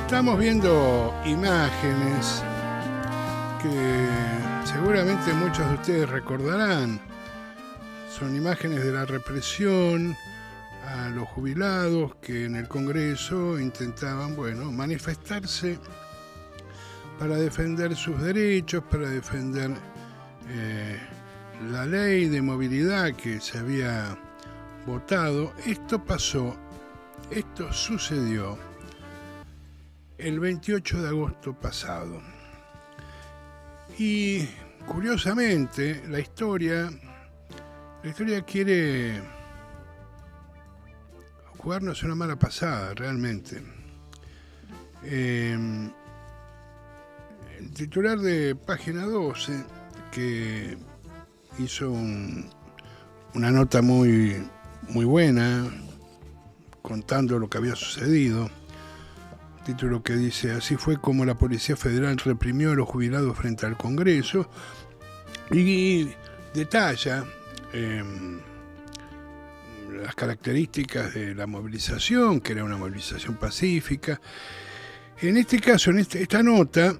Estamos viendo imágenes que seguramente muchos de ustedes recordarán. Son imágenes de la represión a los jubilados que en el Congreso intentaban, manifestarse para defender sus derechos, para defender la ley de movilidad que se había votado. Esto sucedió el 28 de agosto pasado. Y curiosamente, la historia quiere jugarnos una mala pasada, realmente. El titular de Página 12, que hizo una nota muy buena, contando lo que había sucedido, título que dice: así fue como la Policía Federal reprimió a los jubilados frente al Congreso, y detalla las características de la movilización, que era una movilización pacífica. En este caso, esta nota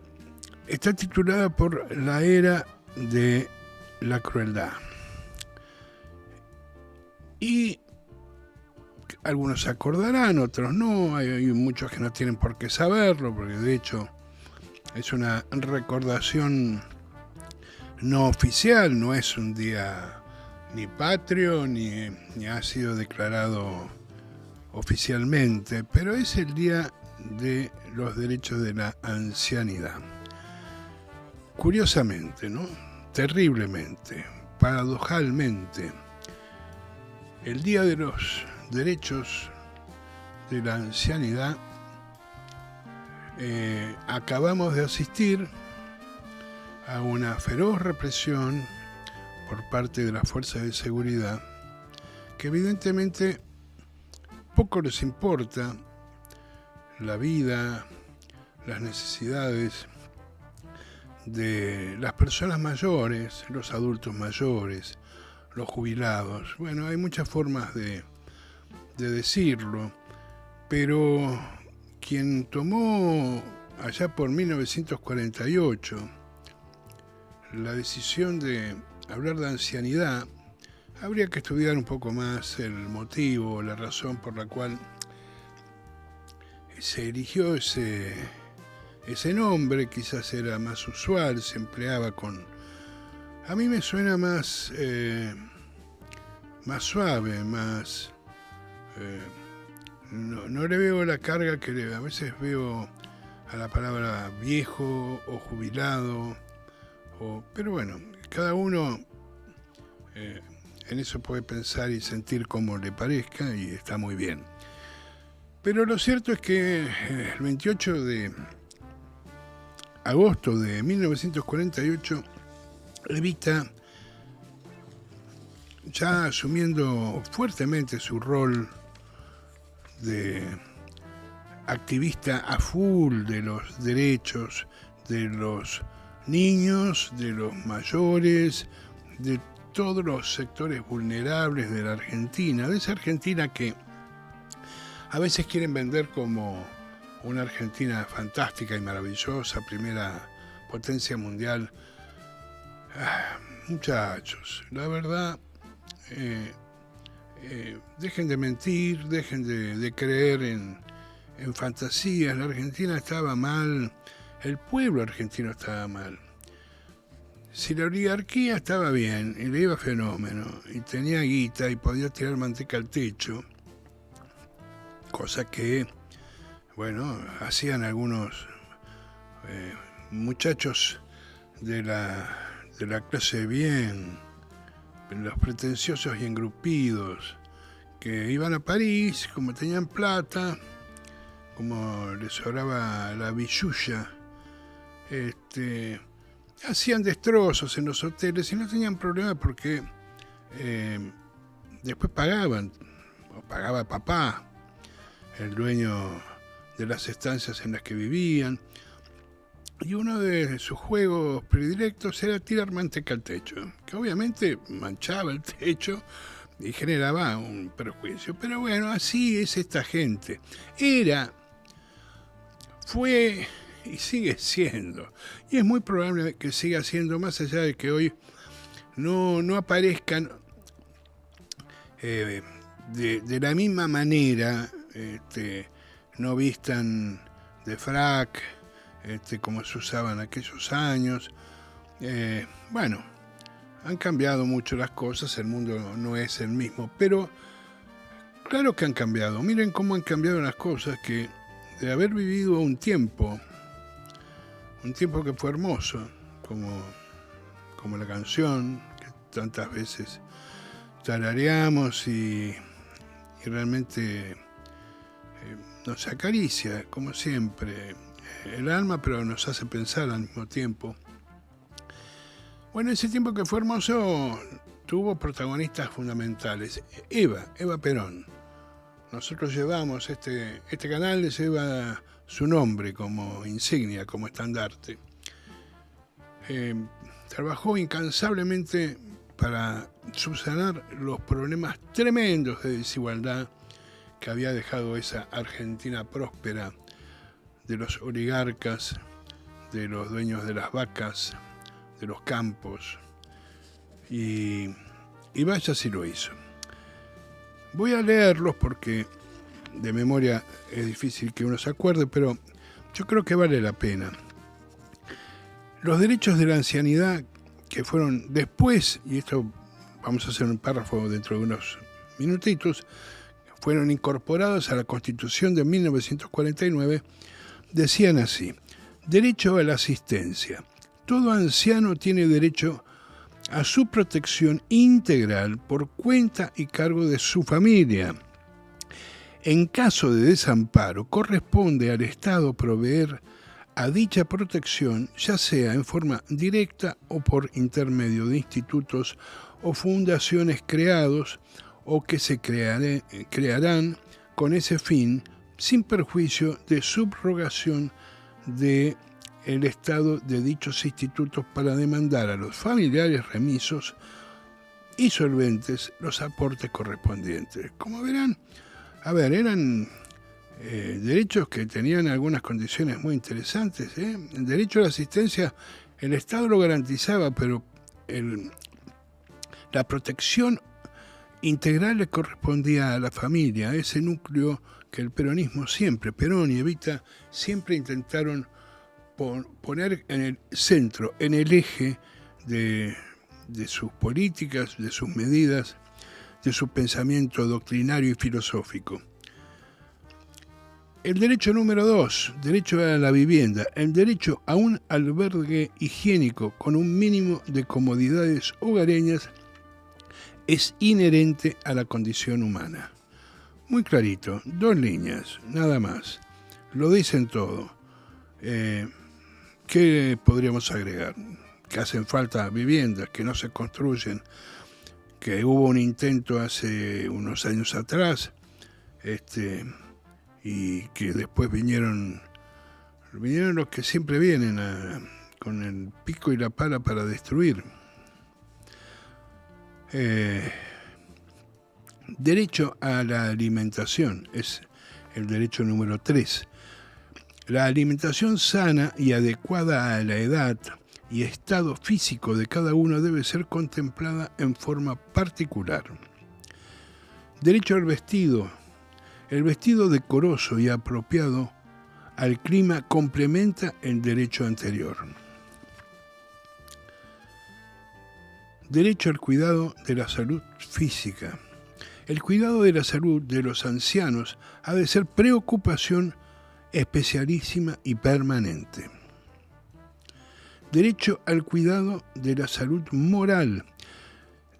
está titulada por La era de la crueldad. Y algunos se acordarán, otros no. Hay muchos que no tienen por qué saberlo, porque de hecho es una recordación no oficial, no es un día ni patrio, ni ha sido declarado oficialmente, pero es el Día de los Derechos de la Ancianidad. Curiosamente, ¿no? Terriblemente, paradojalmente, el Día de los Derechos de la Ancianidad, acabamos de asistir a una feroz represión por parte de las fuerzas de seguridad, que evidentemente poco les importa la vida, las necesidades de las personas mayores, los adultos mayores, los jubilados. Bueno, hay muchas formas de decirlo, pero quien tomó allá por 1948 la decisión de hablar de ancianidad, habría que estudiar un poco más el motivo, la razón por la cual se eligió ese nombre. Quizás era más usual, se empleaba con... A mí me suena más suave, más... no le veo la carga que a veces veo a la palabra viejo o jubilado, pero bueno, cada uno en eso puede pensar y sentir como le parezca, y está muy bien. Pero lo cierto es que el 28 de agosto de 1948, Evita, ya asumiendo fuertemente su rol de activista a full de los derechos de los niños, de los mayores, de todos los sectores vulnerables de la Argentina, de esa Argentina que a veces quieren vender como una Argentina fantástica y maravillosa, primera potencia mundial. Muchachos, la verdad, dejen de mentir, dejen de creer en fantasías. La Argentina estaba mal, el pueblo argentino estaba mal. Si la oligarquía estaba bien y le iba fenómeno y tenía guita y podía tirar manteca al techo, cosa que, hacían algunos muchachos de la clase bien, los pretenciosos y engrupidos, que iban a París, como tenían plata, como les sobraba la billulla, hacían destrozos en los hoteles y no tenían problema porque después pagaban, o pagaba papá, el dueño de las estancias en las que vivían, y uno de sus juegos predilectos era tirar manteca al techo, que obviamente manchaba el techo y generaba un perjuicio. Pero bueno, así es esta gente. Era fue y sigue siendo, y es muy probable que siga siendo, más allá de que hoy no aparezcan de la misma manera, no vistan de frac, como se usaba en aquellos años. Bueno, han cambiado mucho las cosas, el mundo no es el mismo, pero claro que han cambiado. Miren cómo han cambiado las cosas, que de haber vivido un tiempo que fue hermoso, como la canción que tantas veces tarareamos y realmente nos acaricia, como siempre, el alma, pero nos hace pensar al mismo tiempo. Bueno, ese tiempo que fue hermoso tuvo protagonistas fundamentales. Eva Perón. Nosotros llevamos, este canal le lleva su nombre como insignia, como estandarte. Trabajó incansablemente para subsanar los problemas tremendos de desigualdad que había dejado esa Argentina próspera, de los oligarcas, de los dueños de las vacas, de los campos, y vaya si lo hizo. Voy a leerlos porque de memoria es difícil que uno se acuerde, pero yo creo que vale la pena. Los derechos de la ancianidad que fueron después, y esto vamos a hacer un párrafo dentro de unos minutitos, fueron incorporados a la Constitución de 1949, decían así: derecho a la asistencia. Todo anciano tiene derecho a su protección integral por cuenta y cargo de su familia. En caso de desamparo, corresponde al Estado proveer a dicha protección, ya sea en forma directa o por intermedio de institutos o fundaciones creados o que se crearán con ese fin, sin perjuicio de subrogación del Estado de dichos institutos para demandar a los familiares remisos y solventes los aportes correspondientes. Como verán, eran derechos que tenían algunas condiciones muy interesantes. El derecho a la asistencia, el Estado lo garantizaba, pero la protección integral le correspondía a la familia, a ese núcleo que el peronismo siempre, Perón y Evita, siempre intentaron poner en el centro, en el eje de sus políticas, de sus medidas, de su pensamiento doctrinario y filosófico. El derecho número 2, derecho a la vivienda, el derecho a un albergue higiénico con un mínimo de comodidades hogareñas es inherente a la condición humana. Muy clarito, 2 líneas, nada más. Lo dicen todo. ¿Qué podríamos agregar? Que hacen falta viviendas, que no se construyen, que hubo un intento hace unos años atrás, y que después vinieron los que siempre vienen con el pico y la pala para destruir. Derecho a la alimentación es el derecho número 3. La alimentación sana y adecuada a la edad y estado físico de cada uno debe ser contemplada en forma particular. Derecho al vestido. El vestido decoroso y apropiado al clima complementa el derecho anterior. Derecho al cuidado de la salud física. El cuidado de la salud de los ancianos ha de ser preocupación especialísima y permanente. Derecho al cuidado de la salud moral.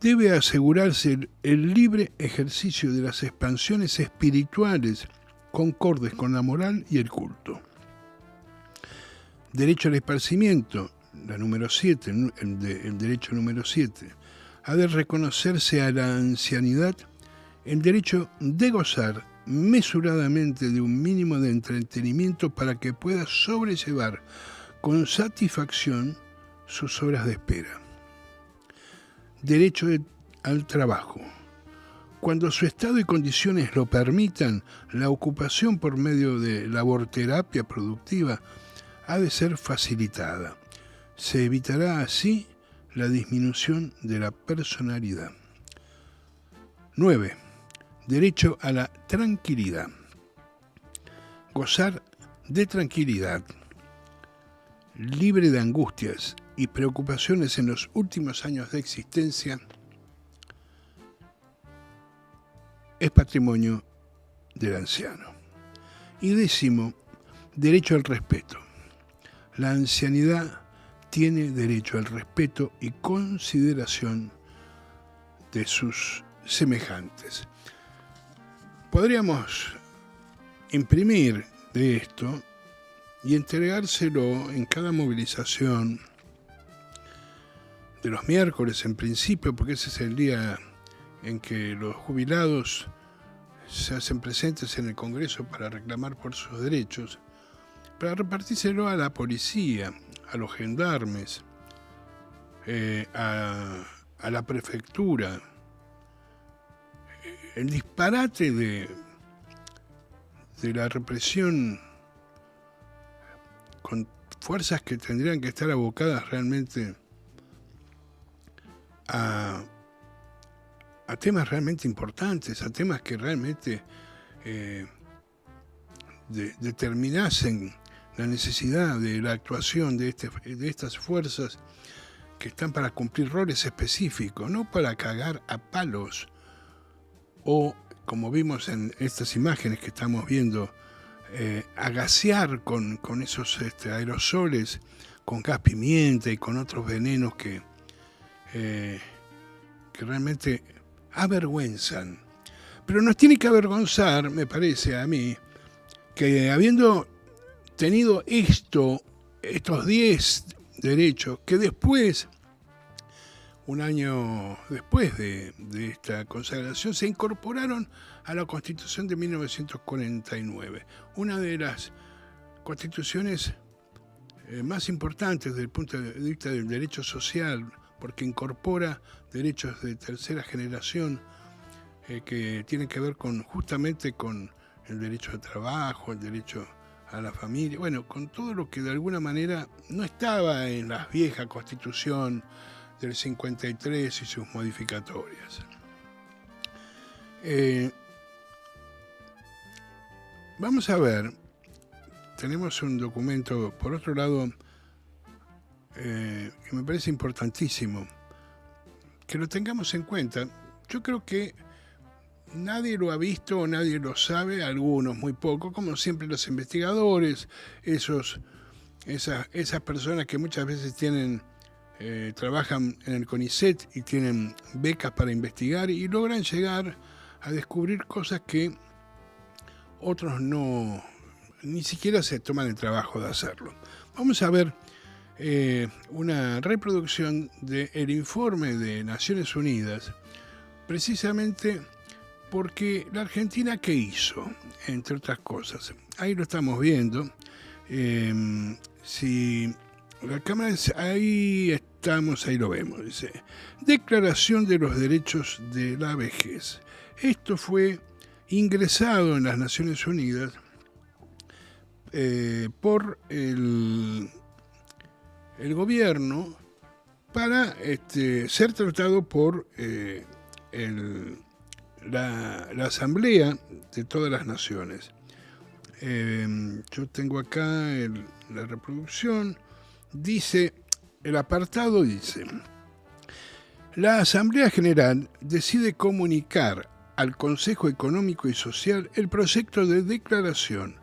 Debe asegurarse el libre ejercicio de las expansiones espirituales concordes con la moral y el culto. Derecho al esparcimiento, la número 7, el derecho número 7. Ha de reconocerse a la ancianidad el derecho de gozar mesuradamente de un mínimo de entretenimiento para que pueda sobrellevar con satisfacción sus horas de espera. Derecho al trabajo. cuando su estado y condiciones lo permitan, la ocupación por medio de laborterapia productiva ha de ser facilitada. Se evitará así la disminución de la personalidad. 9. Derecho a la tranquilidad. Gozar de tranquilidad, libre de angustias y preocupaciones en los últimos años de existencia, es patrimonio del anciano. Y 10, derecho al respeto. La ancianidad tiene derecho al respeto y consideración de sus semejantes. Podríamos imprimir de esto y entregárselo en cada movilización de los miércoles en principio, porque ese es el día en que los jubilados se hacen presentes en el Congreso para reclamar por sus derechos, para repartírselo a la policía, a los gendarmes, a la prefectura. El disparate de la represión con fuerzas que tendrían que estar abocadas realmente a temas realmente importantes, a temas que realmente determinasen la necesidad de la actuación de estas fuerzas que están para cumplir roles específicos, no para cagar a palos o, como vimos en estas imágenes que estamos viendo, agasear con esos aerosoles, con gas pimienta y con otros venenos que realmente avergüenzan. Pero nos tiene que avergonzar, me parece a mí, que habiendo tenido estos 10 derechos, que después, un año después de esta consagración, se incorporaron a la Constitución de 1949, una de las constituciones más importantes desde el punto de vista del derecho social, porque incorpora derechos de tercera generación que tienen que ver justamente con el derecho al trabajo, el derecho a la familia, bueno, con todo lo que de alguna manera no estaba en la vieja Constitución del 53 y sus modificatorias. Vamos a ver, tenemos un documento, por otro lado, que me parece importantísimo que lo tengamos en cuenta. Yo creo que nadie lo ha visto o nadie lo sabe, algunos muy poco, como siempre los investigadores, esas personas que muchas veces trabajan en el CONICET y tienen becas para investigar y logran llegar a descubrir cosas que otros ni siquiera se toman el trabajo de hacerlo. Vamos a ver una reproducción del informe de Naciones Unidas, precisamente porque la Argentina, ¿qué hizo? Entre otras cosas. Ahí lo estamos viendo. Si la cámara ahí estamos, ahí lo vemos. Dice: Declaración de los Derechos de la Vejez. Esto fue ingresado en las Naciones Unidas por el gobierno para ser tratado por la Asamblea de todas las Naciones. Yo tengo acá la reproducción. Dice, el apartado dice: la Asamblea General decide comunicar al Consejo Económico y Social el proyecto de declaración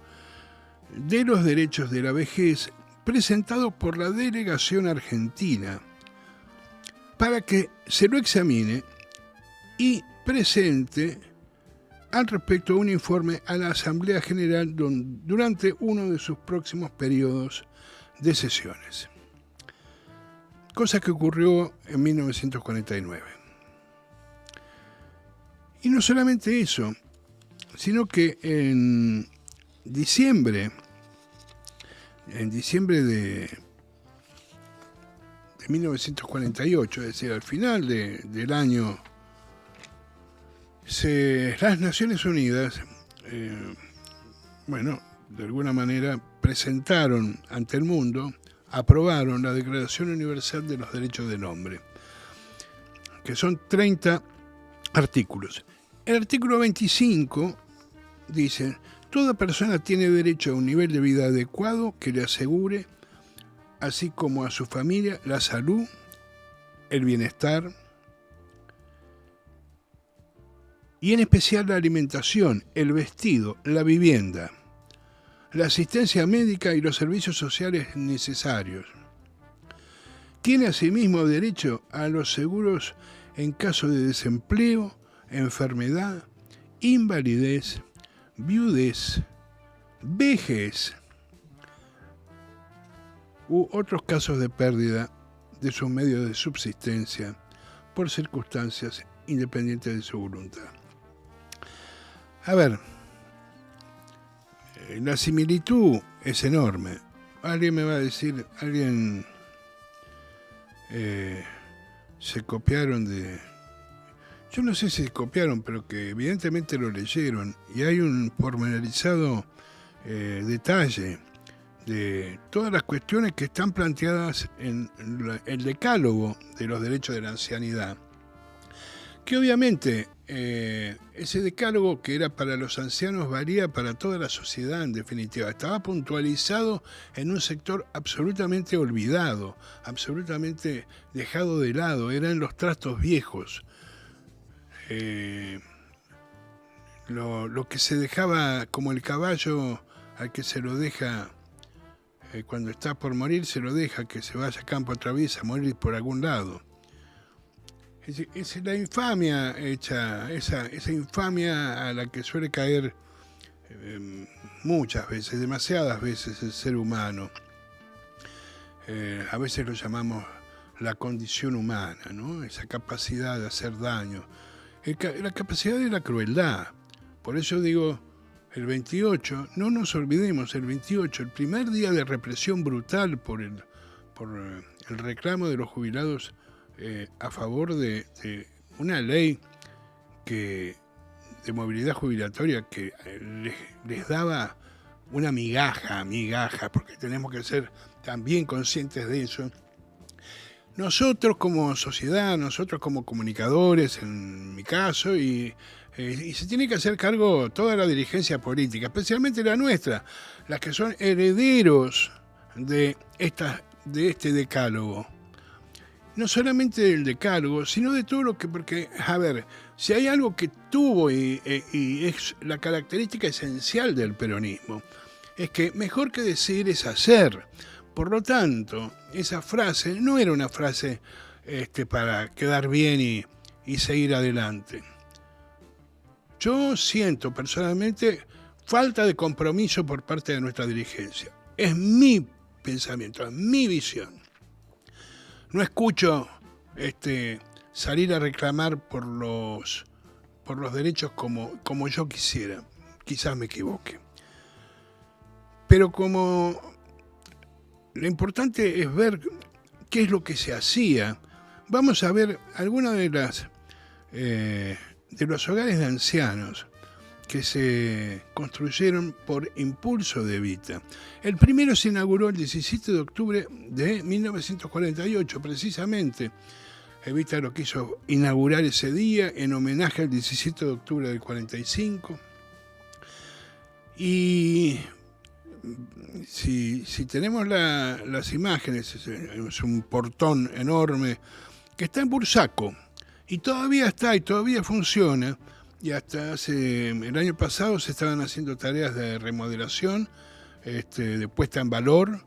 de los derechos de la vejez presentado por la delegación argentina para que se lo examine y presente al respecto un informe a la Asamblea General durante uno de sus próximos periodos de sesiones. Cosa que ocurrió en 1949. Y no solamente eso, sino que en diciembre de 1948, es decir, al final del año Las Naciones Unidas, bueno, de alguna manera presentaron ante el mundo, aprobaron la Declaración Universal de los Derechos del Hombre, que son 30 artículos. El artículo 25 dice: toda persona tiene derecho a un nivel de vida adecuado que le asegure, así como a su familia, la salud, el bienestar y en especial la alimentación, el vestido, la vivienda, la asistencia médica y los servicios sociales necesarios. Tiene asimismo derecho a los seguros en caso de desempleo, enfermedad, invalidez, viudez, vejez u otros casos de pérdida de sus medios de subsistencia por circunstancias independientes de su voluntad. A ver, la similitud es enorme. Alguien me va a decir, se copiaron de... Yo no sé si se copiaron, pero que evidentemente lo leyeron. Y hay un pormenorizado detalle de todas las cuestiones que están planteadas en el decálogo de los derechos de la ancianidad. Que obviamente ese decálogo que era para los ancianos valía para toda la sociedad en definitiva. Estaba puntualizado en un sector absolutamente olvidado, absolutamente dejado de lado. Eran los trastos viejos. Lo que se dejaba como el caballo al que se lo deja cuando está por morir, se lo deja que se vaya a campo otra vez a morir por algún lado. Es la infamia hecha, esa infamia a la que suele caer muchas veces, demasiadas veces el ser humano. A veces lo llamamos la condición humana, ¿no? Esa capacidad de hacer daño, la capacidad de la crueldad. Por eso digo, el 28, no nos olvidemos, el 28, el primer día de represión brutal por el reclamo de los jubilados a favor de una ley de movilidad jubilatoria que les daba una migaja, porque tenemos que ser también conscientes de eso. Nosotros como sociedad, nosotros como comunicadores, en mi caso, y se tiene que hacer cargo toda la dirigencia política, especialmente la nuestra, las que son herederos de este decálogo. No solamente del decálogo, sino de todo lo que... Porque, a ver, si hay algo que tuvo y es la característica esencial del peronismo, es que mejor que decir es hacer. Por lo tanto, esa frase no era una frase para quedar bien y seguir adelante. Yo siento personalmente falta de compromiso por parte de nuestra dirigencia. Es mi pensamiento, es mi visión. No escucho salir a reclamar por los derechos como yo quisiera. Quizás me equivoque. Pero como lo importante es ver qué es lo que se hacía, vamos a ver algunas de los hogares de ancianos que se construyeron por impulso de Evita. El primero se inauguró el 17 de octubre de 1948, precisamente. Evita lo quiso inaugurar ese día en homenaje al 17 de octubre del 45. Y si tenemos las imágenes, es un portón enorme que está en Bursaco y todavía está y todavía funciona. Y hasta el año pasado se estaban haciendo tareas de remodelación, de puesta en valor,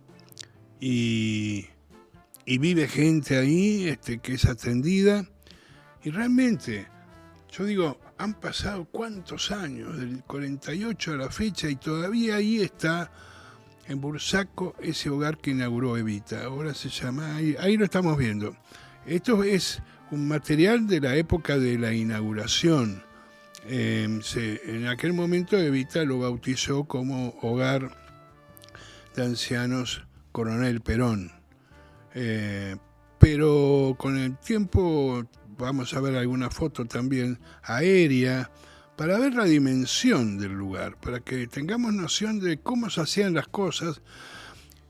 y vive gente ahí que es atendida. Y realmente, yo digo, han pasado cuántos años, del 48 a la fecha, y todavía ahí está en Bursaco ese hogar que inauguró Evita. Ahora se llama, ahí lo estamos viendo. Esto es un material de la época de la inauguración. En aquel momento Evita lo bautizó como Hogar de Ancianos Coronel Perón, pero con el tiempo vamos a ver alguna foto también aérea, para ver la dimensión del lugar, para que tengamos noción de cómo se hacían las cosas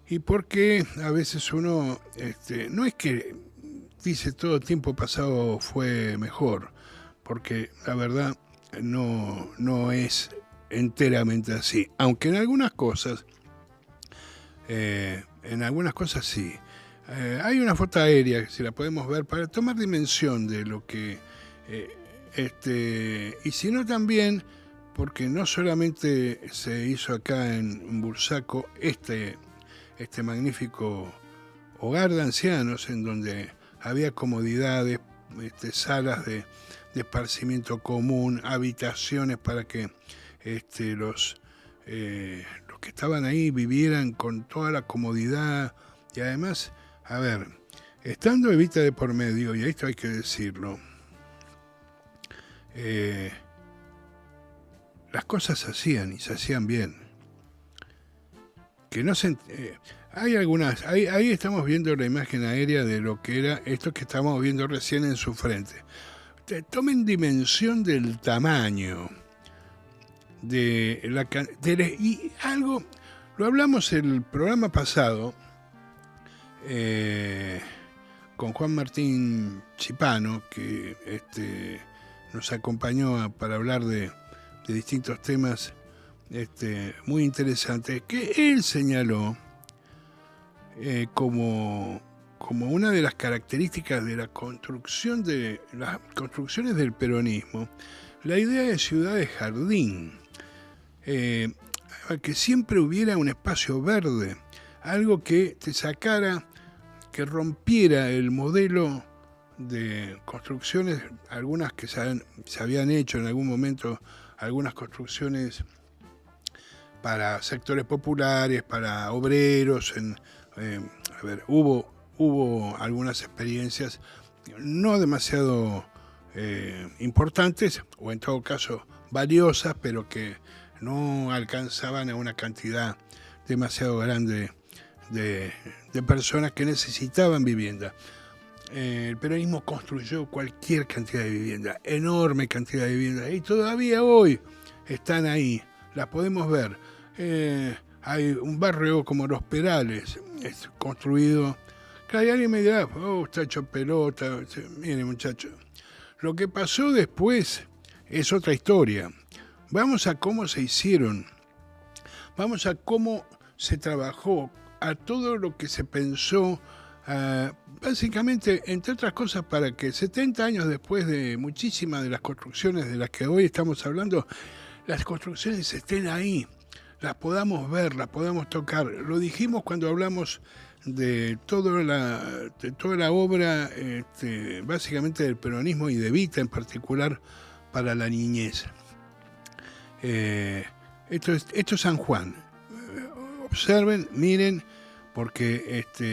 y por qué a veces uno, no es que dice todo tiempo pasado fue mejor, porque la verdad no es enteramente así, aunque en algunas cosas sí. Hay una foto aérea, que si la podemos ver, para tomar dimensión de lo que... y si no también, porque no solamente se hizo acá en Bursaco este magnífico hogar de ancianos, en donde había comodidades, salas de esparcimiento común, habitaciones para que los que estaban ahí vivieran con toda la comodidad y además, a ver, estando Evita de por medio, y esto hay que decirlo, las cosas se hacían y se hacían bien. Que no se... hay algunas, ahí estamos viendo la imagen aérea de lo que era esto que estamos viendo recién en su frente. Tomen dimensión del tamaño y algo, lo hablamos el programa pasado con Juan Martín Chipano, que nos acompañó para hablar de distintos temas muy interesantes, que él señaló como una de las características de la construcción de las construcciones del peronismo, la idea de ciudades jardín, que siempre hubiera un espacio verde, algo que te sacara, que rompiera el modelo de construcciones, algunas que se habían hecho en algún momento, algunas construcciones para sectores populares, para obreros, hubo algunas experiencias no demasiado importantes, o en todo caso valiosas, pero que no alcanzaban a una cantidad demasiado grande de personas que necesitaban vivienda. El peronismo construyó cualquier cantidad de vivienda, enorme cantidad de vivienda, y todavía hoy están ahí, las podemos ver. Hay un barrio como Los Perales, construido. Claro, y alguien me dirá, está hecho pelota. Mire, muchachos, lo que pasó después es otra historia. Vamos a cómo se hicieron, vamos a cómo se trabajó, a todo lo que se pensó, básicamente, entre otras cosas, para que 70 años después de muchísimas de las construcciones de las que hoy estamos hablando, las construcciones estén ahí, las podamos ver, las podamos tocar. Lo dijimos cuando hablamos de toda la obra, básicamente del peronismo y de Evita en particular para la niñez. Esto es San Juan. Observen, miren, porque esto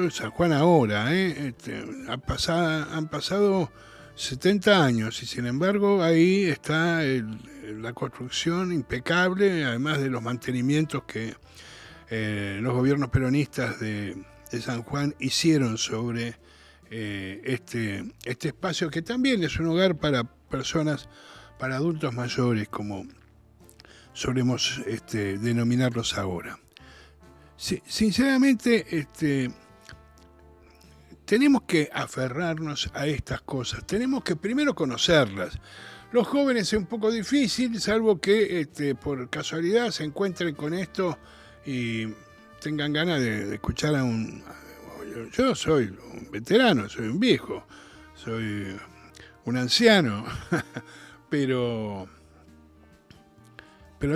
es San Juan ahora. Han pasado 70 años y sin embargo ahí está la construcción impecable, además de los mantenimientos que los gobiernos peronistas de San Juan hicieron sobre este espacio, que también es un hogar para personas, para adultos mayores, como solemos denominarlos ahora. Sinceramente, tenemos que aferrarnos a estas cosas, tenemos que primero conocerlas. Los jóvenes es un poco difícil, salvo que por casualidad se encuentren con esto y tengan ganas de escuchar a un... Yo soy un veterano, soy un viejo, soy un anciano, pero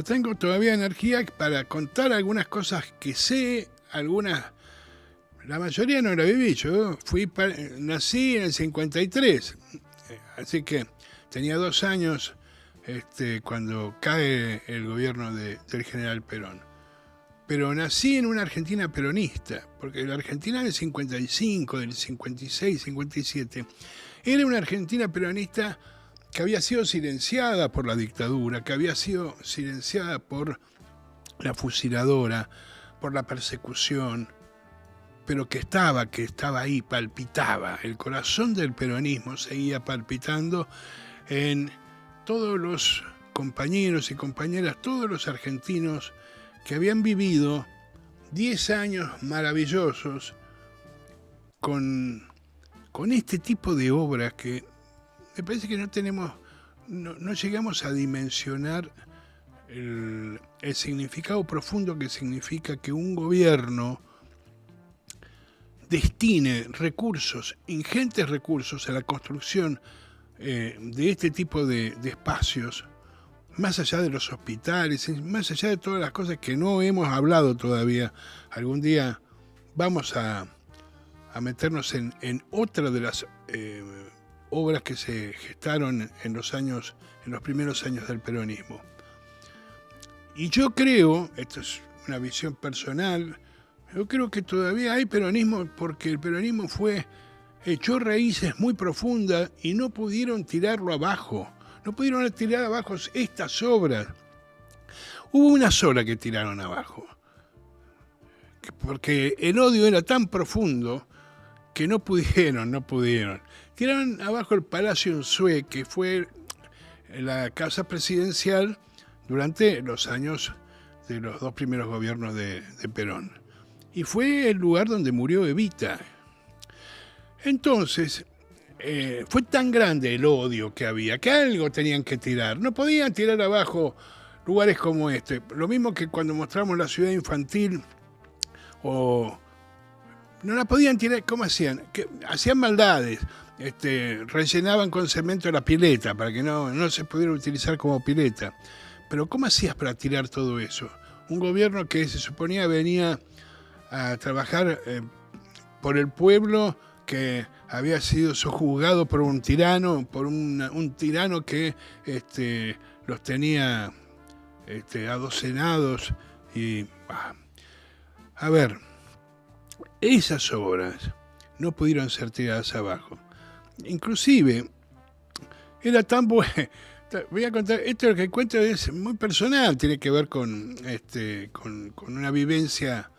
tengo todavía energía para contar algunas cosas que sé, la mayoría no la viví. Yo nací en el 53, así que tenía 2 años cuando cae el gobierno del general Perón. Pero nací en una Argentina peronista, porque la Argentina del 55, del 56, 57, era una Argentina peronista que había sido silenciada por la dictadura, que había sido silenciada por la fusiladora, por la persecución. pero que estaba ahí, palpitaba. El corazón del peronismo seguía palpitando en todos los compañeros y compañeras, todos los argentinos que habían vivido 10 años maravillosos con este tipo de obras que me parece que no llegamos a dimensionar el significado profundo que significa que un gobierno destine recursos, ingentes recursos a la construcción de este tipo de espacios, más allá de los hospitales, más allá de todas las cosas que no hemos hablado todavía. Algún día vamos a meternos en otra de las obras que se gestaron en los primeros años del peronismo. Y yo creo, esto es una visión personal, yo creo que todavía hay peronismo porque el peronismo echó raíces muy profundas y no pudieron tirarlo abajo. No pudieron tirar abajo estas obras. Hubo una sola que tiraron abajo, porque el odio era tan profundo que no pudieron. Tiraron abajo el Palacio Unzué, que fue la casa presidencial durante los años de los 2 primeros gobiernos de Perón. Y fue el lugar donde murió Evita. Entonces, fue tan grande el odio que había, que algo tenían que tirar. No podían tirar abajo lugares como este. Lo mismo que cuando mostramos la ciudad infantil, o no la podían tirar. ¿Cómo hacían? Hacían maldades. Rellenaban con cemento la pileta para que no se pudiera utilizar como pileta. Pero ¿cómo hacías para tirar todo eso? Un gobierno que se suponía venía a trabajar por el pueblo, que había sido sojuzgado por un tirano, un tirano que los tenía adocenados. Y a ver, esas obras no pudieron ser tiradas abajo. Inclusive, era tan bueno. Voy a contar, esto que cuento es muy personal, tiene que ver con una vivencia.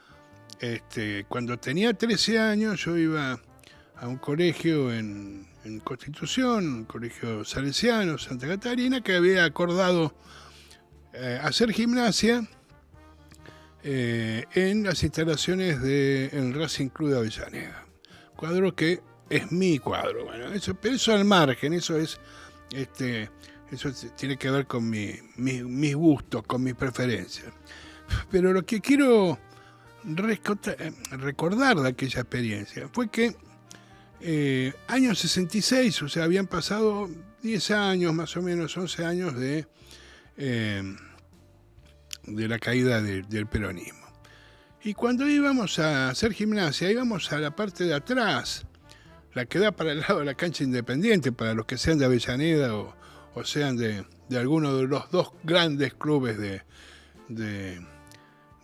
Cuando tenía 13 años, yo iba a un colegio en Constitución, un colegio salesiano, Santa Catarina, que había acordado hacer gimnasia en las instalaciones del Racing Club de Avellaneda. Cuadro que es mi cuadro. Bueno, pero eso al margen, eso tiene que ver con mis gustos, con mis preferencias. Pero lo que quiero recordar de aquella experiencia fue que año 66, o sea, habían pasado 10 años, más o menos 11 años de la caída del peronismo. Y cuando íbamos a hacer gimnasia, íbamos a la parte de atrás, la que da para el lado de la cancha Independiente, para los que sean de Avellaneda o sean de alguno de los 2 grandes clubes de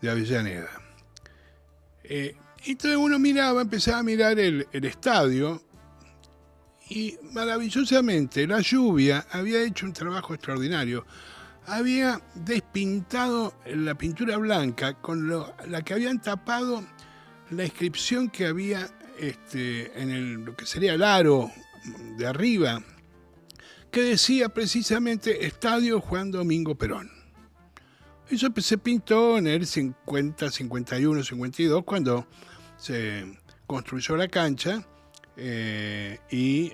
Avellaneda. Entonces uno empezaba a mirar el estadio, y maravillosamente la lluvia había hecho un trabajo extraordinario. Había despintado la pintura blanca con la que habían tapado la inscripción que había en lo que sería el aro de arriba, que decía precisamente Estadio Juan Domingo Perón. Eso se pintó en el 50, 51, 52, cuando se construyó la cancha, y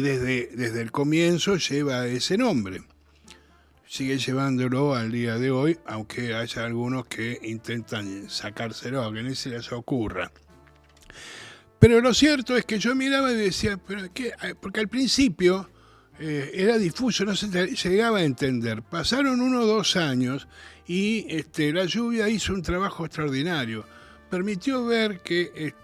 desde el comienzo lleva ese nombre. Sigue llevándolo al día de hoy, aunque haya algunos que intentan sacárselo, que ni se les ocurra. Pero lo cierto es que yo miraba y decía, ¿pero qué? Porque al principio era difuso, no se llegaba a entender. Pasaron 1 o 2 años y la lluvia hizo un trabajo extraordinario. Permitió ver que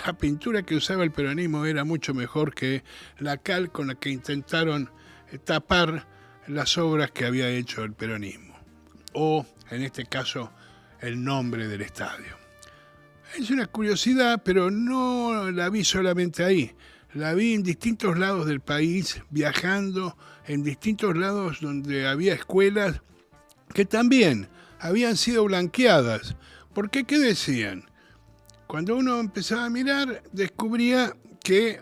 la pintura que usaba el peronismo era mucho mejor que la cal con la que intentaron tapar las obras que había hecho el peronismo, o en este caso el nombre del estadio. Es una curiosidad, pero no la vi solamente ahí. La vi en distintos lados del país, viajando en distintos lados donde había escuelas que también habían sido blanqueadas ¿Por qué? ¿Qué decían? Cuando uno empezaba a mirar, descubría que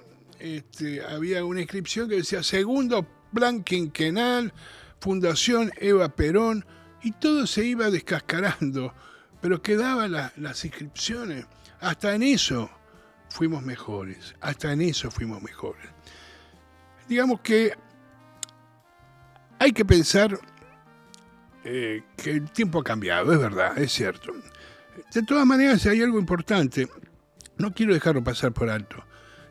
había una inscripción que decía segundo plan quinquenal, Fundación Eva Perón, y todo se iba descascarando, pero quedaban las inscripciones. Hasta en eso fuimos mejores, Digamos que hay que pensar que el tiempo ha cambiado, es verdad, es cierto. De todas maneras, hay algo importante, no quiero dejarlo pasar por alto.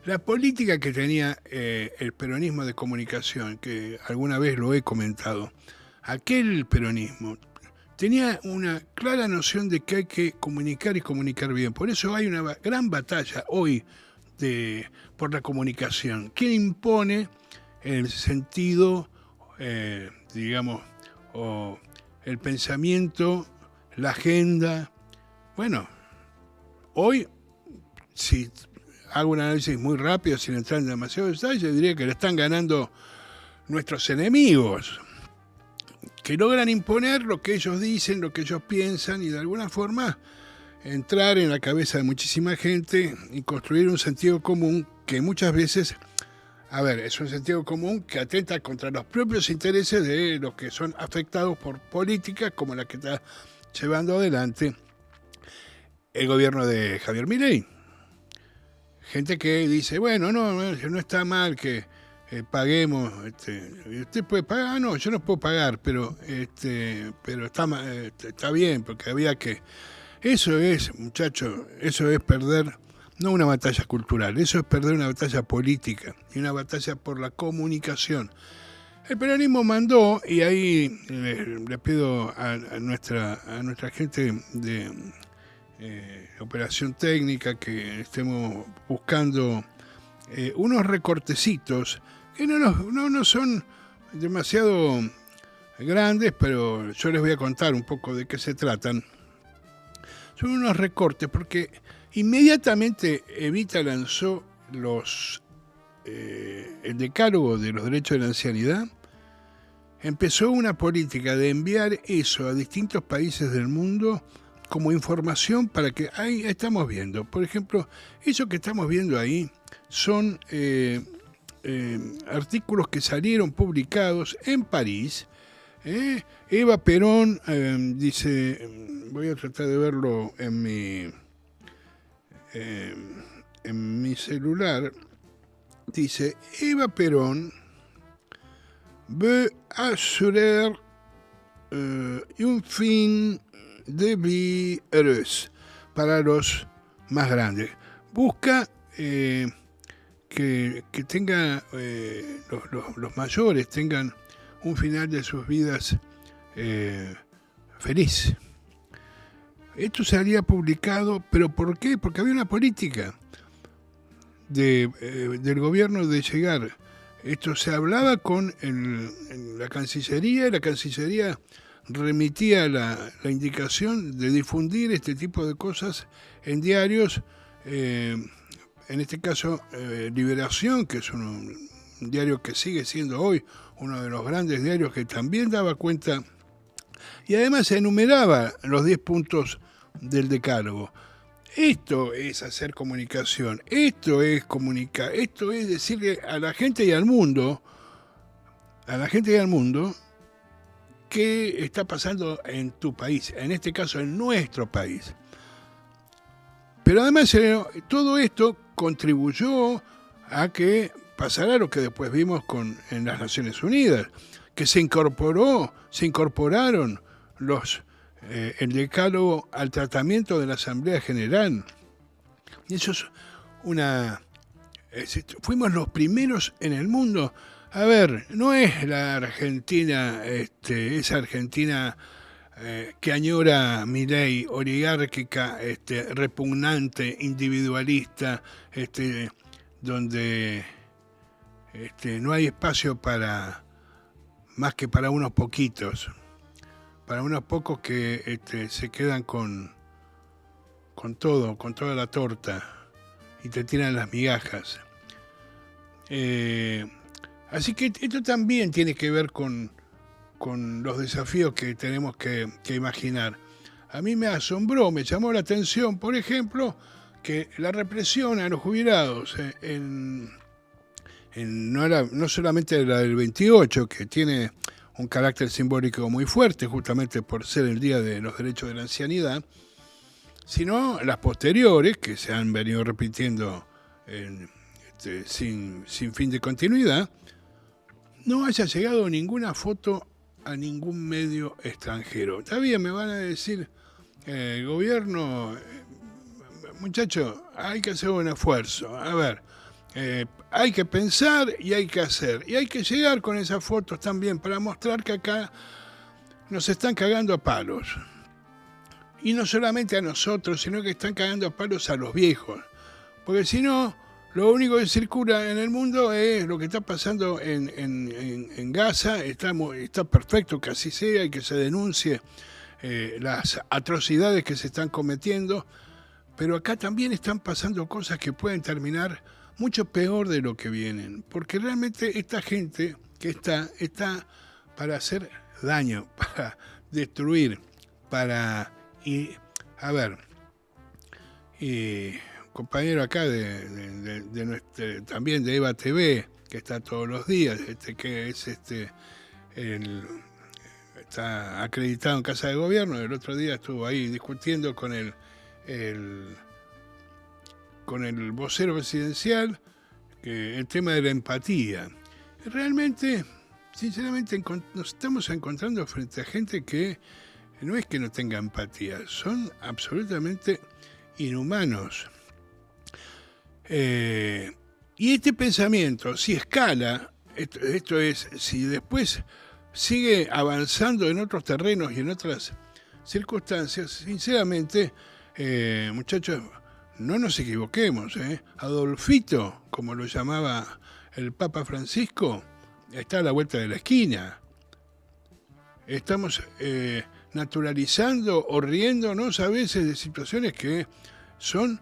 La política que tenía el peronismo de comunicación, que alguna vez lo he comentado, aquel peronismo tenía una clara noción de que hay que comunicar y comunicar bien. Por eso hay una gran batalla hoy por la comunicación. ¿Quién impone el sentido, digamos, o el pensamiento, la agenda? Bueno, hoy, si hago un análisis muy rápido, sin entrar en demasiados detalles, diría que le están ganando nuestros enemigos, que logran imponer lo que ellos dicen, lo que ellos piensan, y de alguna forma entrar en la cabeza de muchísima gente y construir un sentido común que muchas veces, es un sentido común que atenta contra los propios intereses de los que son afectados por políticas como la que está llevando adelante el gobierno de Javier Milei. Gente que dice, bueno, no está mal que paguemos, usted puede pagar, no, yo no puedo pagar, pero está bien, porque había que... Eso es, muchachos, eso es perder, no una batalla cultural, eso es perder una batalla política y una batalla por la comunicación. El peronismo mandó, y ahí le pido a nuestra gente de operación técnica que estemos buscando unos recortecitos que no son demasiado grandes, pero yo les voy a contar un poco de qué se tratan. Son unos recortes porque inmediatamente Evita lanzó el decálogo de los derechos de la ancianidad. Empezó una política de enviar eso a distintos países del mundo como información para que ahí estamos viendo. Por ejemplo, eso que estamos viendo ahí son artículos que salieron publicados en París. Eva Perón dice, voy a tratar de verlo en mi celular, dice, Eva Perón veut assurer un fin de vie heureuse para los más grandes. Busca que tenga los mayores tengan un final de sus vidas feliz. Esto se había publicado, ¿pero por qué? Porque había una política del gobierno de llegar. Esto se hablaba con la Cancillería, y la Cancillería remitía la indicación de difundir este tipo de cosas en diarios, en este caso Liberación, que es un diario que sigue siendo hoy uno de los grandes diarios que también daba cuenta, y además se enumeraba los 10 puntos del decálogo. Esto es hacer comunicación, esto es comunicar, esto es decirle a la gente y al mundo, qué está pasando en tu país, en este caso en nuestro país. Pero además todo esto contribuyó a que pasará lo que después vimos en las Naciones Unidas, que se incorporaron el decálogo al tratamiento de la Asamblea General. Y eso es fuimos los primeros en el mundo. A ver, no es la Argentina, esa Argentina que añora Milei, oligárquica, repugnante, individualista, donde no hay espacio más que para unos poquitos, para unos pocos que se quedan con toda la torta y te tiran las migajas. Así que esto también tiene que ver con los desafíos que tenemos que imaginar. A mí me asombró, me llamó la atención, por ejemplo, que la represión a los jubilados no solamente la del 28, que tiene un carácter simbólico muy fuerte, justamente por ser el Día de los Derechos de la Ancianidad, sino las posteriores, que se han venido repitiendo sin fin de continuidad, no haya llegado ninguna foto a ningún medio extranjero. Está bien, me van a decir, el gobierno, muchachos, hay que hacer un esfuerzo. A ver, hay que pensar y hay que hacer. Y hay que llegar con esas fotos también para mostrar que acá nos están cagando a palos. Y no solamente a nosotros, sino que están cagando a palos a los viejos. Porque si no, lo único que circula en el mundo es lo que está pasando en Gaza. Está perfecto que así sea y que se denuncie las atrocidades que se están cometiendo. Pero acá también están pasando cosas que pueden terminar mucho peor de lo que vienen. Porque realmente esta gente que está para hacer daño, para destruir, para... compañero acá también de Eva TV, que está todos los días, que es está acreditado en Casa de Gobierno. El otro día estuvo ahí discutiendo con el vocero presidencial el tema de la empatía. Realmente, sinceramente, nos estamos encontrando frente a gente que no es que no tenga empatía, son absolutamente inhumanos. Y este pensamiento, si escala, esto es, si después sigue avanzando en otros terrenos y en otras circunstancias, sinceramente, muchachos, no nos equivoquemos. Adolfito, como lo llamaba el Papa Francisco, está a la vuelta de la esquina. Estamos naturalizando o riéndonos a veces de situaciones que son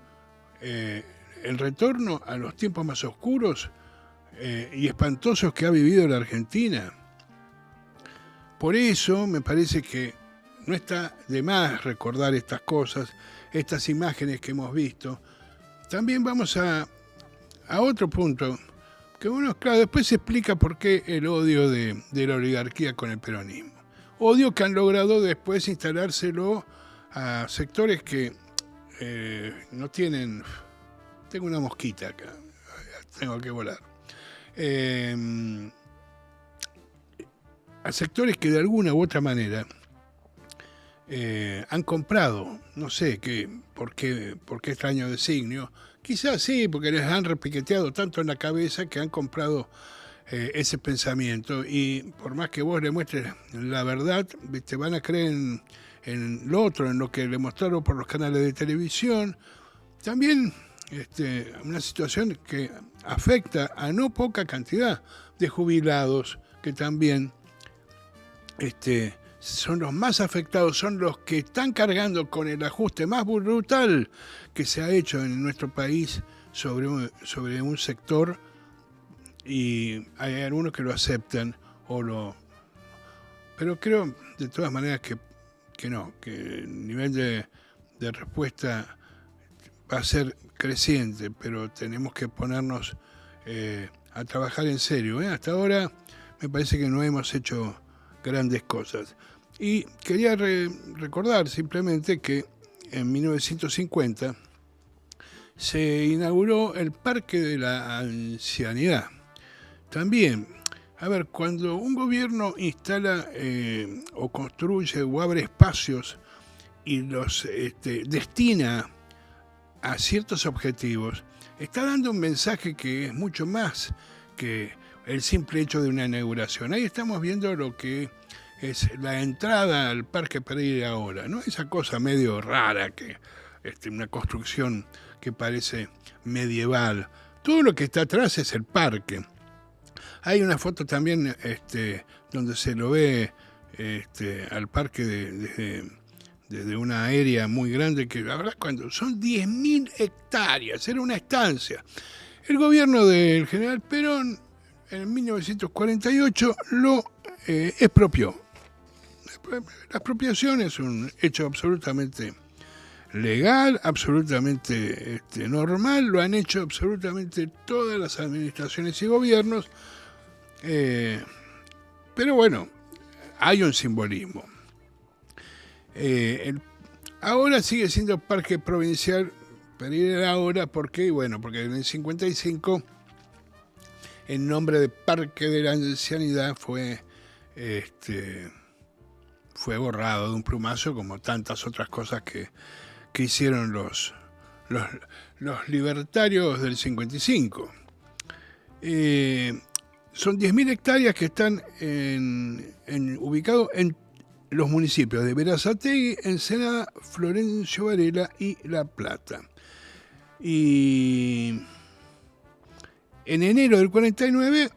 el retorno a los tiempos más oscuros y espantosos que ha vivido la Argentina. Por eso me parece que no está de más recordar estas cosas, estas imágenes que hemos visto. También vamos a otro punto, que bueno, claro, después se explica por qué el odio de la oligarquía con el peronismo. Odio que han logrado después instalárselo a sectores que no tienen... Tengo una mosquita acá, tengo que volar. A sectores que de alguna u otra manera han comprado, no sé por qué extraño designio, quizás sí, porque les han repiqueteado tanto en la cabeza que han comprado ese pensamiento, y por más que vos le muestres la verdad, te van a creer en lo otro, en lo que le mostraron por los canales de televisión. También una situación que afecta a no poca cantidad de jubilados, que también son los más afectados, son los que están cargando con el ajuste más brutal que se ha hecho en nuestro país sobre un sector, y hay algunos que lo aceptan pero creo de todas maneras que no, que el nivel de respuesta va a ser creciente, pero tenemos que ponernos a trabajar en serio. Hasta ahora me parece que no hemos hecho grandes cosas. Y quería recordar simplemente que en 1950 se inauguró el Parque de la Ancianidad. También, a ver, cuando un gobierno instala o construye o abre espacios y los destina a ciertos objetivos, está dando un mensaje que es mucho más que el simple hecho de una inauguración. Ahí estamos viendo lo que es la entrada al Parque Pereira ahora, ¿no? Esa cosa medio rara, que una construcción que parece medieval. Todo lo que está atrás es el parque. Hay una foto también donde se lo ve al parque desde una aérea muy grande, que la verdad, cuando son 10.000 hectáreas, era una estancia. El gobierno del general Perón en 1948 lo expropió. La expropiación es un hecho absolutamente legal, absolutamente normal, lo han hecho absolutamente todas las administraciones y gobiernos, pero bueno, hay un simbolismo. Ahora sigue siendo parque provincial Pereira ahora, porque en el 55 el nombre de Parque de la Ancianidad fue borrado de un plumazo, como tantas otras cosas que hicieron los libertarios del 55. Son 10.000 hectáreas que están ubicados en los municipios de Berazategui, Ensenada, Florencio Varela y La Plata. Y en enero del 49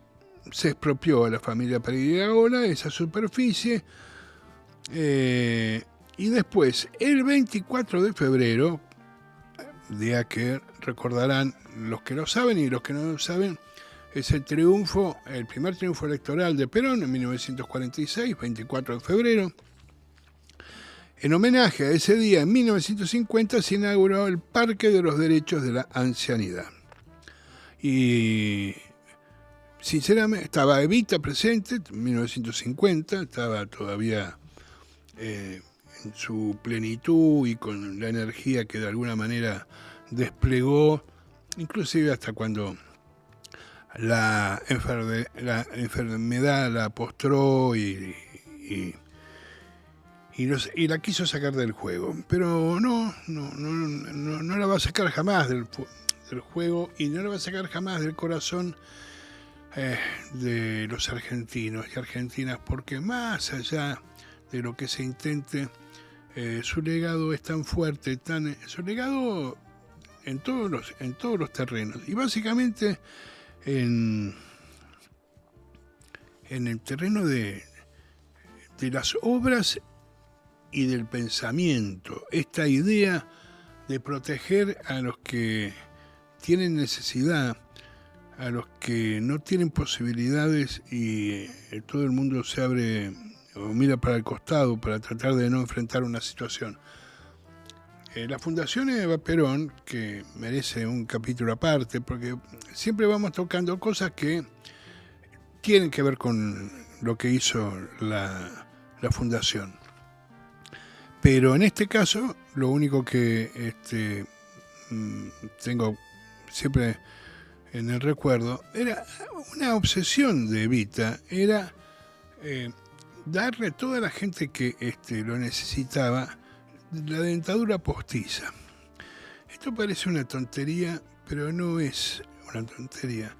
se expropió a la familia Pereira esa superficie. Y después, el 24 de febrero, día que recordarán los que lo saben y los que no lo saben, es el primer triunfo electoral de Perón en 1946, 24 de febrero. En homenaje a ese día, en 1950, se inauguró el Parque de los Derechos de la Ancianidad. Y sinceramente estaba Evita presente, en 1950, estaba todavía en su plenitud y con la energía que de alguna manera desplegó, inclusive hasta cuando la enfermedad la postró y la quiso sacar del juego, pero no la va a sacar jamás del juego, y no la va a sacar jamás del corazón de los argentinos y argentinas, porque más allá de lo que se intente, su legado es tan fuerte, su legado en todos los terrenos, y básicamente en el terreno de las obras y del pensamiento, esta idea de proteger a los que tienen necesidad, a los que no tienen posibilidades, y todo el mundo se abre o mira para el costado para tratar de no enfrentar una situación. La Fundación Eva Perón, que merece un capítulo aparte, porque siempre vamos tocando cosas que tienen que ver con lo que hizo la Fundación. Pero en este caso, lo único que tengo siempre en el recuerdo era una obsesión de Evita, era darle a toda la gente que lo necesitaba la dentadura postiza. Esto parece una tontería, pero no es una tontería,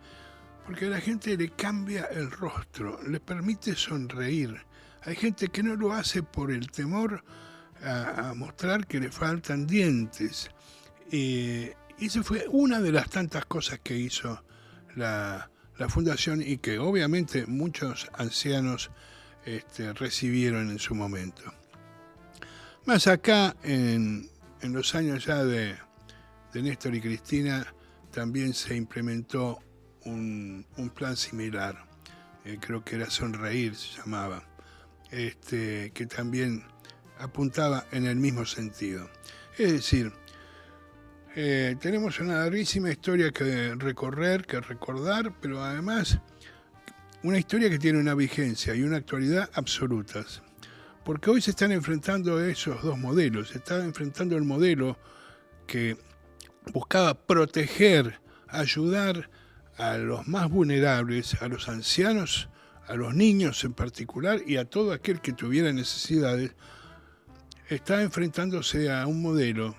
porque a la gente le cambia el rostro, le permite sonreír. Hay gente que no lo hace por el temor a mostrar que le faltan dientes. Esa fue una de las tantas cosas que hizo la Fundación, y que obviamente muchos ancianos recibieron en su momento. Más acá, en los años ya de Néstor y Cristina, también se implementó un plan similar, creo que era Sonreír, se llamaba, que también apuntaba en el mismo sentido. Es decir, tenemos una larguísima historia que recorrer, que recordar, pero además una historia que tiene una vigencia y una actualidad absolutas. Porque hoy se están enfrentando esos dos modelos. Se está enfrentando el modelo que buscaba proteger, ayudar a los más vulnerables, a los ancianos, a los niños en particular, y a todo aquel que tuviera necesidades. Está enfrentándose a un modelo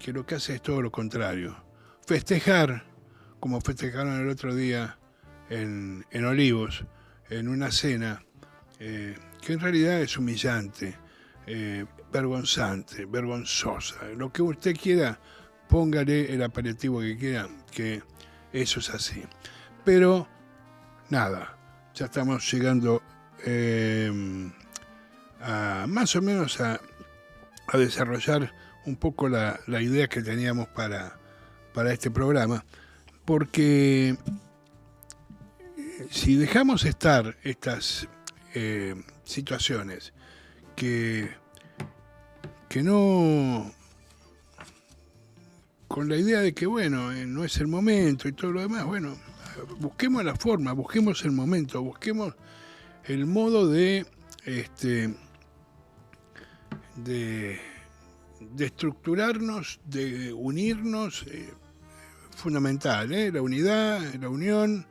que lo que hace es todo lo contrario. Festejar, como festejaron el otro día en Olivos, en una cena, que en realidad es humillante, vergonzante, vergonzosa. Lo que usted quiera, póngale el apelativo que quiera, que eso es así. Pero nada, ya estamos llegando a más o menos a desarrollar un poco la idea que teníamos para este programa, porque si dejamos estar estas situaciones que no, con la idea de que, bueno, no es el momento y todo lo demás, bueno, busquemos la forma, busquemos el momento, busquemos el modo de estructurarnos, de unirnos, fundamental, la unidad, la unión.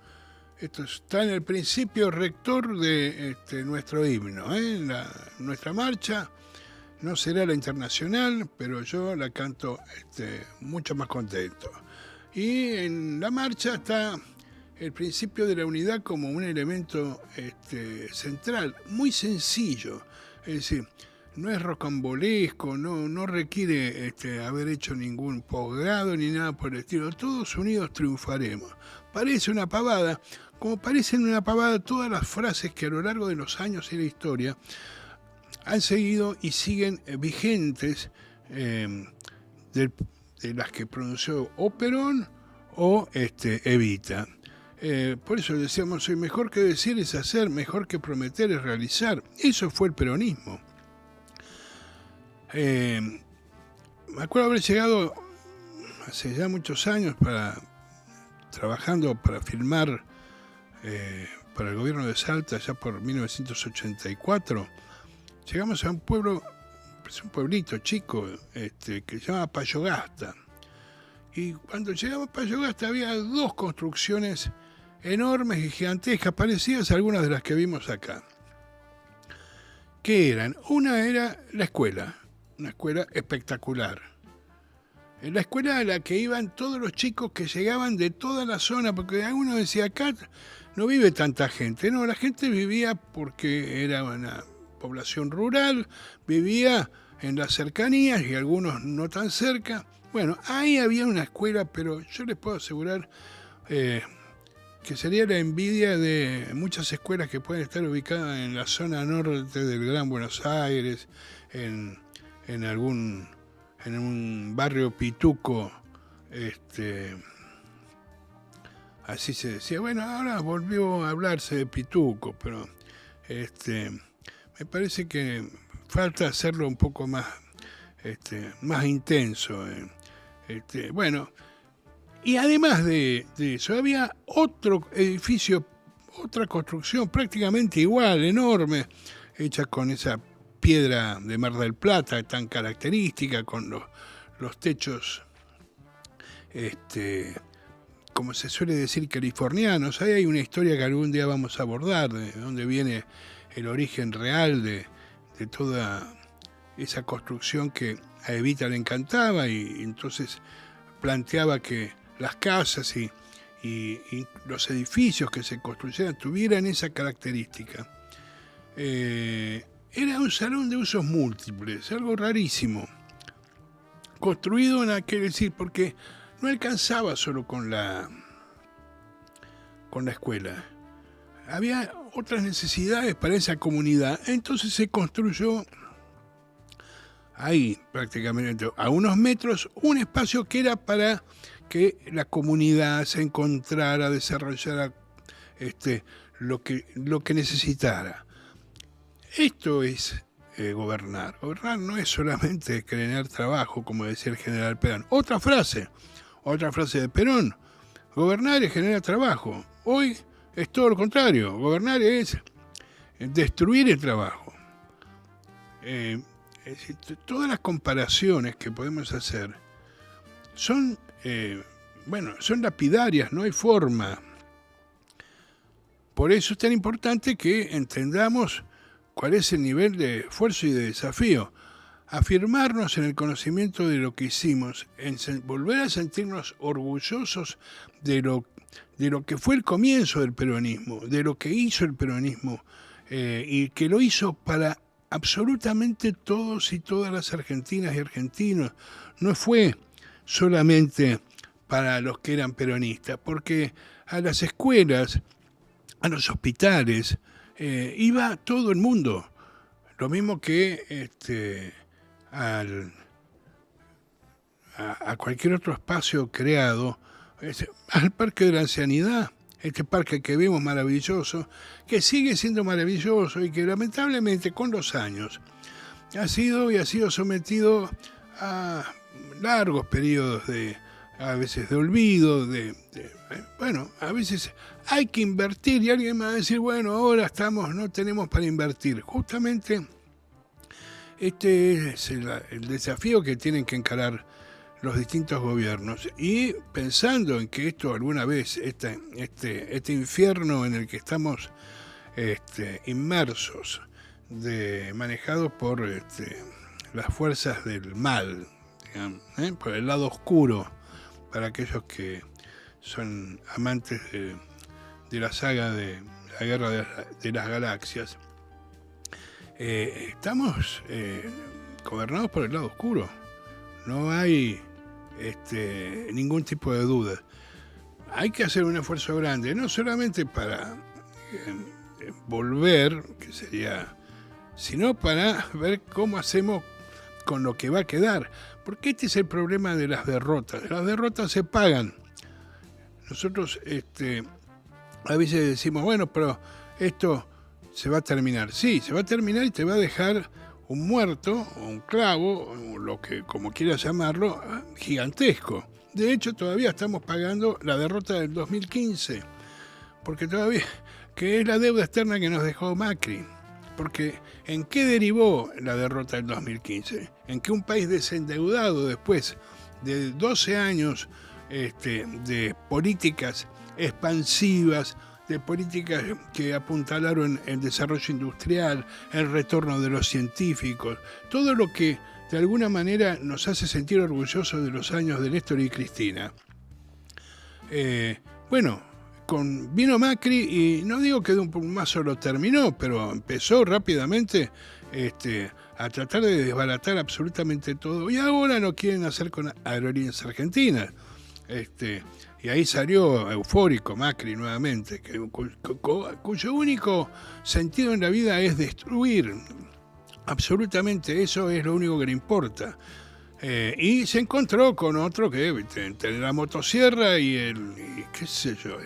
Esto está en el principio rector de nuestro himno. Nuestra marcha no será la internacional, pero yo la canto mucho más contento. Y en la marcha está el principio de la unidad como un elemento central, muy sencillo. Es decir, no es rocambolesco, no requiere haber hecho ningún posgrado ni nada por el estilo. Todos unidos triunfaremos. Parece una pavada, como parecen una pavada todas las frases que a lo largo de los años y la historia han seguido y siguen vigentes, de las que pronunció o Perón o Evita. Por eso decíamos, mejor que decir es hacer, mejor que prometer es realizar. Eso fue el peronismo. Me acuerdo haber llegado hace ya muchos años trabajando para filmar para el gobierno de Salta, ya por 1984. Llegamos a un pueblo, pues un pueblito chico, que se llama Payogasta. Y cuando llegamos a Payogasta había dos construcciones enormes y gigantescas, parecidas a algunas de las que vimos acá. ¿Qué eran? Una era la escuela, una escuela espectacular. En la escuela a la que iban todos los chicos que llegaban de toda la zona, porque alguno decía, acá no vive tanta gente. No, la gente vivía porque era una población rural, vivía en las cercanías y algunos no tan cerca. Bueno, ahí había una escuela, pero yo les puedo asegurar que sería la envidia de muchas escuelas que pueden estar ubicadas en la zona norte del Gran Buenos Aires, en un barrio pituco, así se decía. Bueno, ahora volvió a hablarse de pituco, pero me parece que falta hacerlo un poco más, más intenso. Bueno, y además de eso, había otro edificio, otra construcción prácticamente igual, enorme, hecha con esa piedra de Mar del Plata tan característica, con los techos, como se suele decir, californianos. Ahí hay una historia que algún día vamos a abordar, de dónde viene el origen real de toda esa construcción que a Evita le encantaba, y entonces planteaba que las casas y los edificios que se construyeran tuvieran esa característica. Era un salón de usos múltiples, algo rarísimo, construido en aquel, decir, porque no alcanzaba solo con la escuela. Había otras necesidades para esa comunidad, entonces se construyó ahí, prácticamente a unos metros, un espacio que era para que la comunidad se encontrara, desarrollara lo que necesitara. Esto es gobernar. Gobernar no es solamente generar trabajo, como decía el general Perón. Otra frase de Perón: gobernar es generar trabajo. Hoy es todo lo contrario. Gobernar es destruir el trabajo. Todas las comparaciones que podemos hacer son lapidarias, no hay forma. Por eso es tan importante que entendamos cuál es el nivel de esfuerzo y de desafío. Afirmarnos en el conocimiento de lo que hicimos, volver a sentirnos orgullosos de lo que fue el comienzo del peronismo, de lo que hizo el peronismo, y que lo hizo para absolutamente todos y todas las argentinas y argentinos. No fue solamente para los que eran peronistas, porque a las escuelas, a los hospitales, iba todo el mundo. Lo mismo que a cualquier otro espacio creado, al Parque de la Ancianidad, este parque que vemos maravilloso, que sigue siendo maravilloso y que lamentablemente con los años ha sido sometido a largos periodos a veces de olvido, bueno, a veces hay que invertir y alguien me va a decir, bueno, ahora no tenemos para invertir. Justamente este es el desafío que tienen que encarar los distintos gobiernos, y pensando en que esto alguna vez, este infierno en el que estamos inmersos, manejados por las fuerzas del mal, digamos, por el lado oscuro, para aquellos que son amantes de la saga de la Guerra de las Galaxias, estamos gobernados por el lado oscuro. No hay ningún tipo de duda. Hay que hacer un esfuerzo grande, no solamente para volver, que sería, sino para ver cómo hacemos con lo que va a quedar. Porque este es el problema de las derrotas. Las derrotas se pagan. Nosotros a veces decimos, bueno, pero esto se va a terminar. Sí, se va a terminar y te va a dejar un muerto, o un clavo, o lo que como quieras llamarlo, gigantesco. De hecho, todavía estamos pagando la derrota del 2015, porque todavía, que es la deuda externa que nos dejó Macri. Porque ¿en qué derivó la derrota del 2015? En que un país desendeudado después de 12 años de políticas expansivas, de políticas que apuntalaron el desarrollo industrial, el retorno de los científicos, todo lo que de alguna manera nos hace sentir orgullosos de los años de Néstor y Cristina. Vino Macri y no digo que de un mazo lo terminó, pero empezó rápidamente a tratar de desbaratar absolutamente todo. Y ahora lo quieren hacer con Aerolíneas Argentinas. Y ahí salió eufórico Macri nuevamente, cuyo único sentido en la vida es destruir. Absolutamente, eso es lo único que le importa. Y se encontró con otro que entre la motosierra y qué sé yo,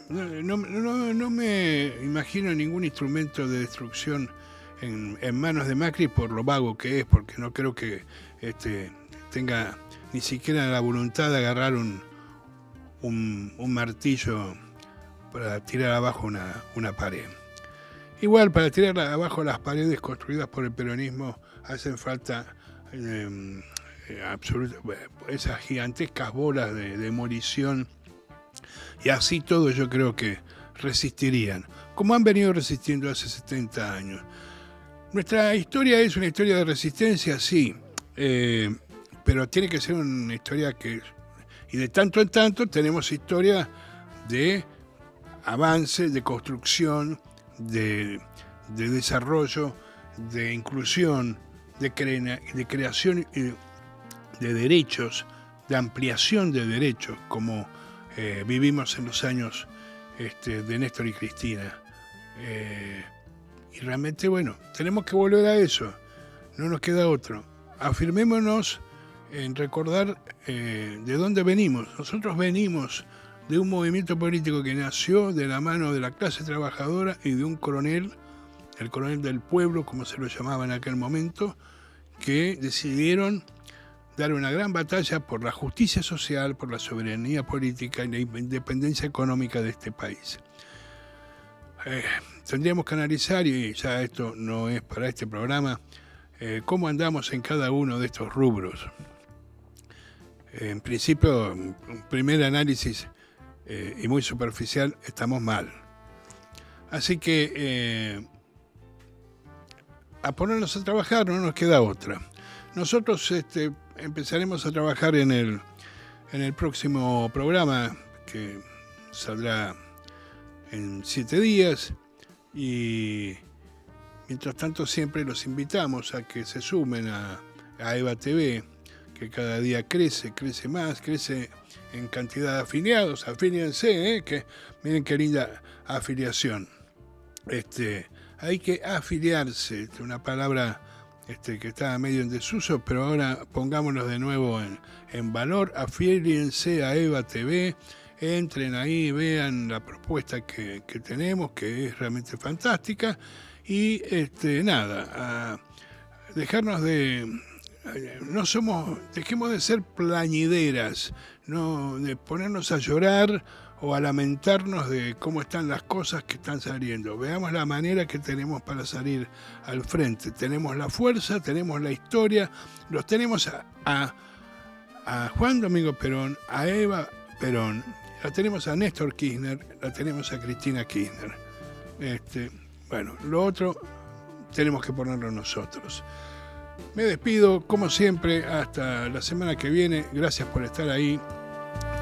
no me imagino ningún instrumento de destrucción en manos de Macri, por lo vago que es, porque no creo que tenga ni siquiera la voluntad de agarrar un martillo para tirar abajo una pared. Igual, para tirar abajo las paredes construidas por el peronismo hacen falta esas gigantescas bolas de demolición, y así todo yo creo que resistirían, como han venido resistiendo hace 70 años. Nuestra historia es una historia de resistencia, sí, pero tiene que ser una historia y de tanto en tanto tenemos historia de avance, de construcción, de desarrollo, de inclusión, de creación de derechos, de ampliación de derechos, como vivimos en los años de Néstor y Cristina. Y realmente, tenemos que volver a eso, no nos queda otro. Afirmémonos en recordar de dónde venimos. Nosotros venimos de un movimiento político que nació de la mano de la clase trabajadora y de un coronel, el coronel del pueblo, como se lo llamaba en aquel momento, que decidieron dar una gran batalla por la justicia social, por la soberanía política y la independencia económica de este país. Tendríamos que analizar, y ya esto no es para este programa, cómo andamos en cada uno de estos rubros. En principio, un primer análisis y muy superficial, estamos mal. Así que a ponernos a trabajar, no nos queda otra. Nosotros empezaremos a trabajar en el próximo programa, que saldrá en 7 días, y mientras tanto siempre los invitamos a que se sumen a EVA TV, que cada día crece más, crece en cantidad de afiliados. Afíliense, que miren qué linda afiliación. Hay que afiliarse, una palabra que está medio en desuso, pero ahora pongámonos de nuevo en valor. Afíliense a EVA TV, entren ahí, vean la propuesta que tenemos, que es realmente fantástica, Y nada, a dejarnos de... dejemos de ser plañideras, no de ponernos a llorar o a lamentarnos de cómo están las cosas que están saliendo. Veamos la manera que tenemos para salir al frente. Tenemos la fuerza, tenemos la historia, los tenemos a Juan Domingo Perón, a Eva Perón, la tenemos a Néstor Kirchner, la tenemos a Cristina Kirchner. Bueno, lo otro tenemos que ponerlo nosotros. Me despido, como siempre, hasta la semana que viene. Gracias por estar ahí.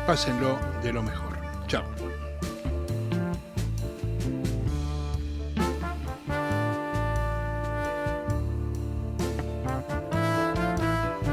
Pásenlo de lo mejor. Chao.